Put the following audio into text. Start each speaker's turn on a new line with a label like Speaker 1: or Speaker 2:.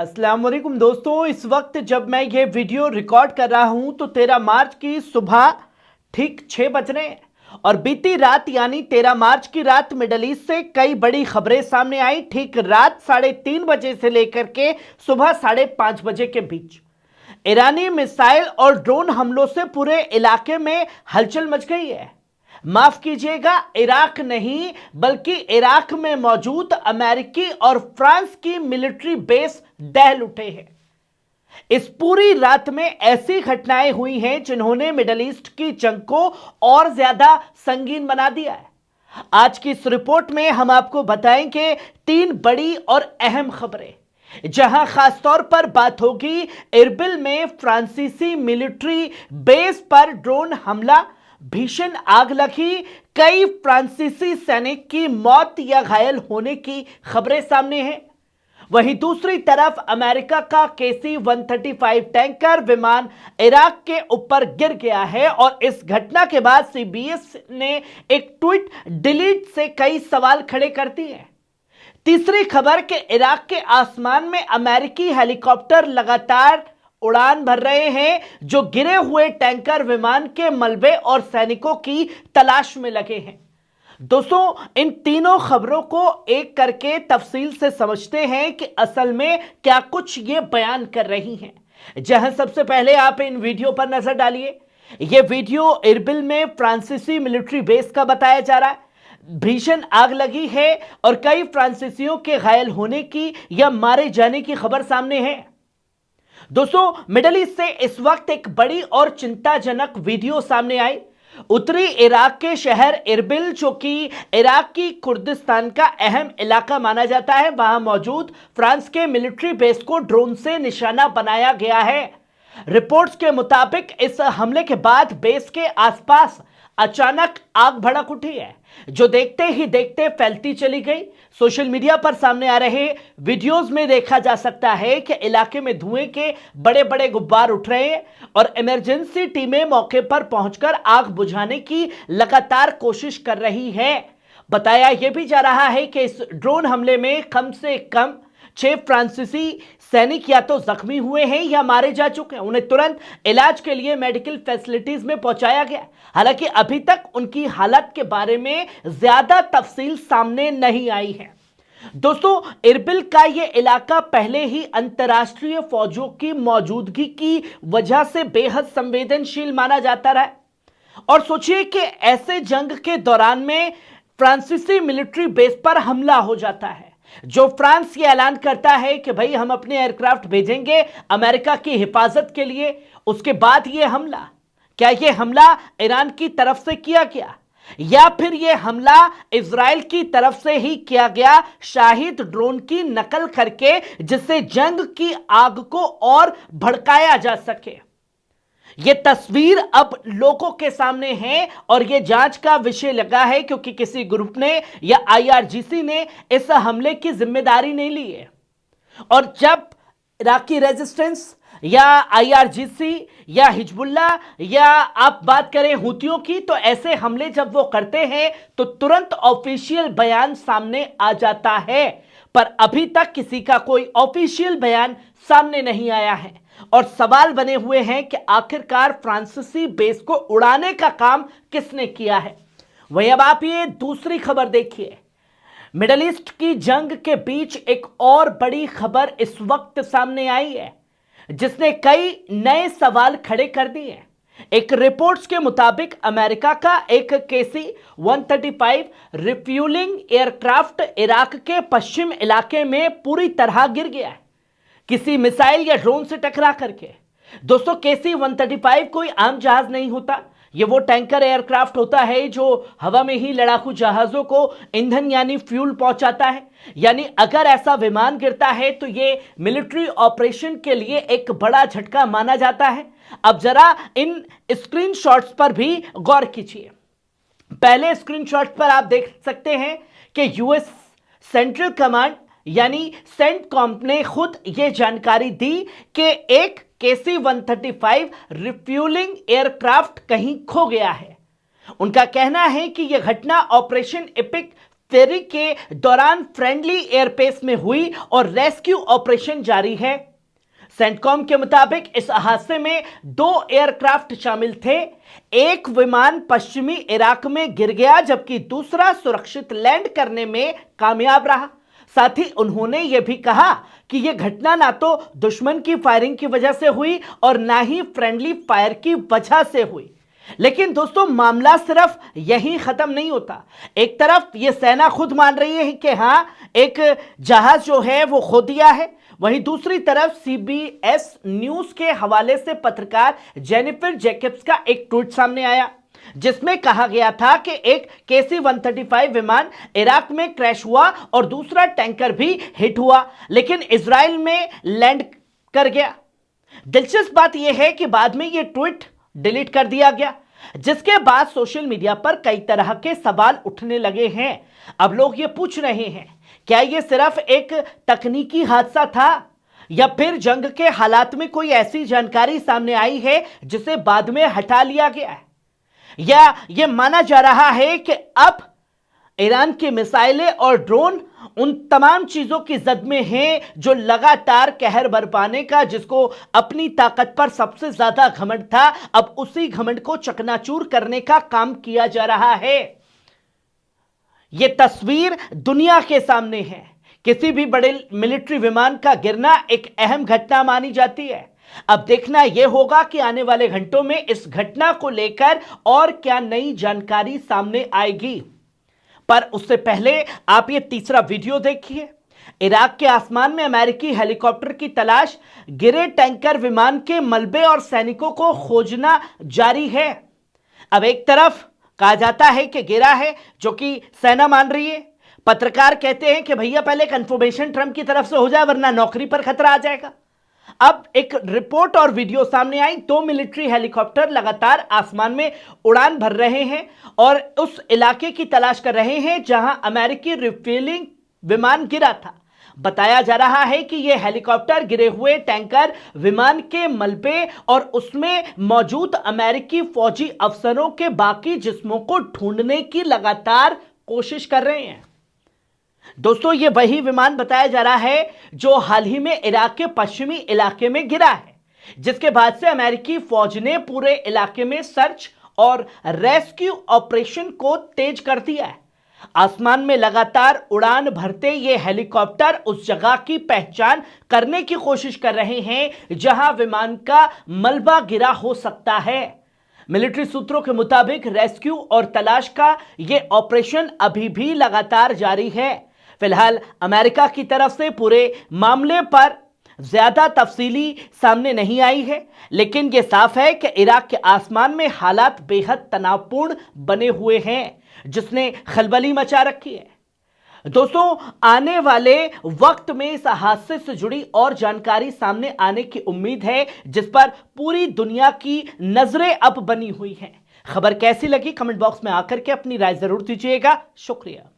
Speaker 1: अस्सलाम वालेकुम दोस्तों, इस वक्त जब मैं ये वीडियो रिकॉर्ड कर रहा हूं तो 13 मार्च की सुबह ठीक 6 बज रहे हैं और बीती रात यानी 13 मार्च की रात मिडल ईस्ट से कई बड़ी खबरें सामने आई। ठीक रात 3:30 बजे से लेकर के सुबह 5:30 बजे के बीच ईरानी मिसाइल और ड्रोन हमलों से पूरे इलाके में हलचल मच गई है। माफ कीजिएगा, इराक नहीं बल्कि इराक में मौजूद अमेरिकी और फ्रांस की मिलिट्री बेस दहल उठे हैं। इस पूरी रात में ऐसी घटनाएं हुई हैं जिन्होंने मिडल ईस्ट की जंग को और ज्यादा संगीन बना दिया है। आज की इस रिपोर्ट में हम आपको बताएंगे 3 बड़ी और अहम खबरें, जहां खासतौर पर बात होगी इरबिल में फ्रांसीसी मिलिट्री बेस पर ड्रोन हमला, भीषण आग लगी, कई फ्रांसीसी सैनिक की मौत या घायल होने की खबरें सामने हैं। वहीं दूसरी तरफ अमेरिका का KC-135 टैंकर विमान इराक के ऊपर गिर गया है और इस घटना के बाद CBS ने एक ट्वीट डिलीट से कई सवाल खड़े कर दिए हैं। तीसरी खबर कि इराक के आसमान में अमेरिकी हेलीकॉप्टर लगातार उड़ान भर रहे हैं, जो गिरे हुए टैंकर विमान के मलबे और सैनिकों की तलाश में लगे हैं। दोस्तों, इन तीनों खबरों को एक करके तफसील से समझते हैं कि असल में क्या कुछ ये बयान कर रही हैं। जहां सबसे पहले आप इन वीडियो पर नजर डालिए। यह वीडियो इरबिल में फ्रांसीसी मिलिट्री बेस का बताया जा रहा है। भीषण आग लगी है और कई फ्रांसीसियों के घायल होने की या मारे जाने की खबर सामने है। दोस्तों, मिडल ईस्ट से इस वक्त एक बड़ी और चिंताजनक वीडियो सामने आई। उत्तरी इराक के शहर इरबिल, जो कि इराक की कुर्दिस्तान का अहम इलाका माना जाता है, वहां मौजूद फ्रांस के मिलिट्री बेस को ड्रोन से निशाना बनाया गया है। रिपोर्ट्स के मुताबिक इस हमले के बाद बेस के आसपास अचानक आग भड़क उठी है, जो देखते ही देखते फैलती चली गई। सोशल मीडिया पर सामने आ रहे वीडियोस में देखा जा सकता है कि इलाके में धुएं के बड़े बड़े गुब्बार उठ रहे हैं और इमरजेंसी टीमें मौके पर पहुंचकर आग बुझाने की लगातार कोशिश कर रही है। बताया यह भी जा रहा है कि इस ड्रोन हमले में कम से कम 6 फ्रांसीसी सैनिक या तो जख्मी हुए हैं या मारे जा चुके हैं। उन्हें तुरंत इलाज के लिए मेडिकल फैसिलिटीज में पहुंचाया गया। हालांकि अभी तक उनकी हालत के बारे में ज्यादा तफसील सामने नहीं आई है। दोस्तों, इरबिल का यह इलाका पहले ही अंतर्राष्ट्रीय फौजों की मौजूदगी की वजह से बेहद संवेदनशील माना जाता रहा। और सोचिए कि ऐसे जंग के दौरान में फ्रांसीसी मिलिट्री बेस पर हमला हो जाता है, जो फ्रांस ये ऐलान करता है कि भाई हम अपने एयरक्राफ्ट भेजेंगे अमेरिका की हिफाजत के लिए। उसके बाद ये हमला, क्या ये हमला ईरान की तरफ से किया गया या फिर ये हमला इजराइल की तरफ से ही किया गया, शाहिद ड्रोन की नकल करके, जिससे जंग की आग को और भड़काया जा सके। यह तस्वीर अब लोगों के सामने है और यह जांच का विषय लगा है, क्योंकि किसी ग्रुप ने या IRGC ने इस हमले की जिम्मेदारी नहीं ली है। और जब इराकी रेजिस्टेंस या IRGC या हिजबुल्ला या आप बात करें हुतियों की, तो ऐसे हमले जब वो करते हैं तो तुरंत ऑफिशियल बयान सामने आ जाता है। पर अभी तक किसी का कोई ऑफिशियल बयान सामने नहीं आया है और सवाल बने हुए हैं कि आखिरकार फ्रांसीसी बेस को उड़ाने का काम किसने किया है। वहीं अब आप ये दूसरी खबर देखिए। मिडल ईस्ट की जंग के बीच एक और बड़ी खबर इस वक्त सामने आई है, जिसने कई नए सवाल खड़े कर दिए हैं। एक रिपोर्ट्स के मुताबिक अमेरिका का एक KC-135 रिफ्यूलिंग एयरक्राफ्ट इराक के पश्चिम इलाके में पूरी तरह गिर गया है, किसी मिसाइल या ड्रोन से टकरा करके। दोस्तों, KC-135 कोई आम जहाज नहीं होता। यह वो टैंकर एयरक्राफ्ट होता है जो हवा में ही लड़ाकू जहाजों को ईंधन यानी फ्यूल पहुंचाता है। यानी अगर ऐसा विमान गिरता है तो यह मिलिट्री ऑपरेशन के लिए एक बड़ा झटका माना जाता है। अब जरा इन स्क्रीनशॉट्स पर भी गौर कीजिए। पहले स्क्रीनशॉट पर आप देख सकते हैं कि US सेंट्रल कमांड यानी सेंटकॉम ने खुद यह जानकारी दी कि एक KC-135 रिफ्यूलिंग एयरक्राफ्ट कहीं खो गया है। उनका कहना है कि यह घटना ऑपरेशन एपिक तस्करी के दौरान फ्रेंडली एयरपेस में हुई और रेस्क्यू ऑपरेशन जारी है। सेंटकॉम के मुताबिक इस हादसे में 2 एयरक्राफ्ट शामिल थे। एक विमान पश्चिमी इराक में गिर गया जबकि दूसरा सुरक्षित लैंड करने में कामयाब रहा। साथ ही उन्होंने यह भी कहा कि यह घटना ना तो दुश्मन की फायरिंग की वजह से हुई और ना ही फ्रेंडली फायर की वजह से हुई। लेकिन दोस्तों, मामला सिर्फ यहीं खत्म नहीं होता। एक तरफ यह सेना खुद मान रही है कि हां, एक जहाज जो है वो खो दिया है, वहीं दूसरी तरफ CBS न्यूज के हवाले से पत्रकार जेनिफर जैकब्स का एक ट्वीट सामने आया जिसमें कहा गया था कि एक KC-135 विमान इराक में क्रैश हुआ और दूसरा टैंकर भी हिट हुआ, लेकिन इजराइल में लैंड कर गया। दिलचस्प बात यह है कि बाद में यह ट्वीट डिलीट कर दिया गया, जिसके बाद सोशल मीडिया पर कई तरह के सवाल उठने लगे हैं। अब लोग ये पूछ रहे हैं, क्या यह सिर्फ एक तकनीकी हादसा था या फिर जंग के हालात में कोई ऐसी जानकारी सामने आई है जिसे बाद में हटा लिया गया है, या यह माना जा रहा है कि अब ईरान की मिसाइलें और ड्रोन उन तमाम चीजों की जद में हैं जो लगातार कहर बरपाने का, जिसको अपनी ताकत पर सबसे ज्यादा घमंड था, अब उसी घमंड को चकनाचूर करने का काम किया जा रहा है। यह तस्वीर दुनिया के सामने है। किसी भी बड़े मिलिट्री विमान का गिरना एक अहम घटना मानी जाती है। अब देखना यह होगा कि आने वाले घंटों में इस घटना को लेकर और क्या नई जानकारी सामने आएगी। पर उससे पहले आप ये तीसरा वीडियो देखिए। इराक के आसमान में अमेरिकी हेलीकॉप्टर की तलाश, गिरे टैंकर विमान के मलबे और सैनिकों को खोजना जारी है। अब एक तरफ कहा जाता है कि गिरा है, जो कि सेना मान रही है। पत्रकार कहते हैं कि भैया पहले कंफर्मेशन ट्रंप की तरफ से हो जाए वरना नौकरी पर खतरा आ जाएगा। अब एक रिपोर्ट और वीडियो सामने आई। 2 मिलिट्री हेलीकॉप्टर लगातार आसमान में उड़ान भर रहे हैं और उस इलाके की तलाश कर रहे हैं जहां अमेरिकी रिफ्यूलिंग विमान गिरा था। बताया जा रहा है कि यह हेलीकॉप्टर गिरे हुए टैंकर विमान के मलबे और उसमें मौजूद अमेरिकी फौजी अफसरों के बाकी जिस्मों को ढूंढने की लगातार कोशिश कर रहे हैं। दोस्तों, यह वही विमान बताया जा रहा है जो हाल ही में इराक के पश्चिमी इलाके में गिरा है, जिसके बाद से अमेरिकी फौज ने पूरे इलाके में सर्च और रेस्क्यू ऑपरेशन को तेज कर दिया है। आसमान में लगातार उड़ान भरते ये हेलीकॉप्टर उस जगह की पहचान करने की कोशिश कर रहे हैं जहां विमान का मलबा गिरा हो सकता है। मिलिट्री सूत्रों के मुताबिक रेस्क्यू और तलाश का यह ऑपरेशन अभी भी लगातार जारी है। फिलहाल अमेरिका की तरफ से पूरे मामले पर ज्यादा तफसीली सामने नहीं आई है, लेकिन यह साफ है कि इराक के आसमान में हालात बेहद तनावपूर्ण बने हुए हैं, जिसने खलबली मचा रखी है। दोस्तों, आने वाले वक्त में इस हादसे से जुड़ी और जानकारी सामने आने की उम्मीद है, जिस पर पूरी दुनिया की नजरें अब बनी हुई हैं। खबर कैसी लगी कमेंट बॉक्स में आकर के अपनी राय जरूर दीजिएगा। शुक्रिया।